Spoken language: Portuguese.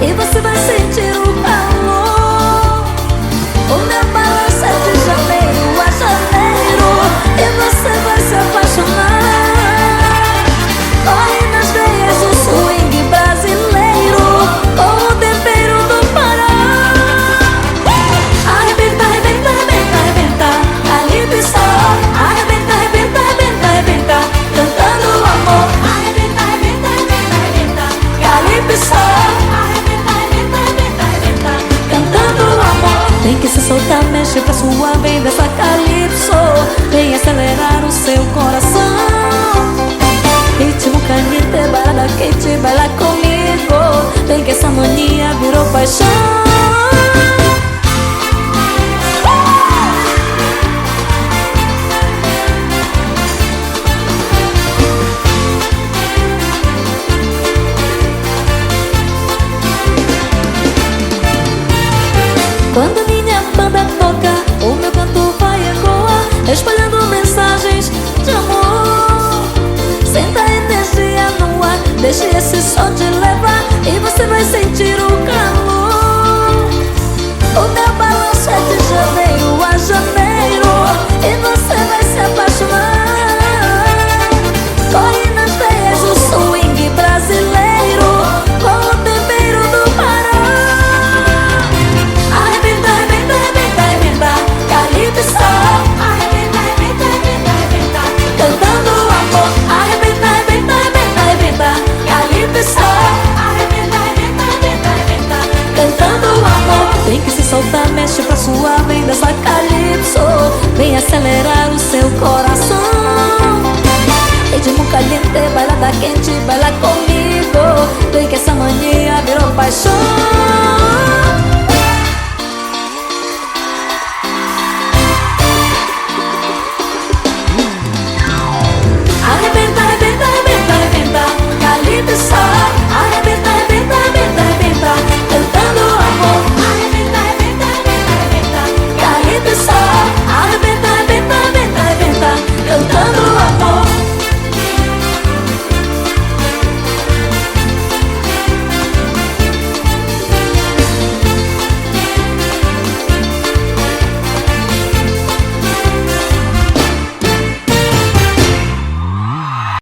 e você vai sentir o calor. O meu balanço é de janeiro a janeiro, e você vai se apaixonar. Corre nas veias o swing brasileiro, com o tempero do Pará. Arrebenta, arrebenta, arrebenta, arrebenta, calypso. Arrebenta, arrebenta, arrebenta, arrebenta, cantando o amor. Arrebenta, arrebenta, arrebenta, arrebenta, calypso. Arrebenta, arrebenta, arrebenta, arrebenta, cantando o amor. Tem que se soltar, mexe pra sua vem dessa calypso. Vem acelerar o seu coração. Ritmo caliente, balada quente, baila comigo. Vem que essa mania virou paixão. Quando minha banda toca, o meu canto vai ecoar, espalhando mensagens de amor. Senta a energia no ar, deixe esse som te levar, e você vai sentir o calor. O meu balanço é de janeiro a janeiro, e você vai se apaixonar. Corre nas veias o swing brasileiro, com o tempero do Pará. Arrebenta, arrebenta, arrebenta, arrebenta, calypso. Arrebenta, arrebenta, arrebenta, arrebenta, cantando o amor. Arrebenta, arrebenta, arrebenta, arrebenta, calypso. Arrebenta, arrebenta, arrebenta, arrebenta, cantando o amor. Tem que se soltar, mexe pra sua vem dessa calypso. Vem acelerar o seu coração. Ritmo caliente, bailada quente, baila comigo. Vem que essa mania virou paixão.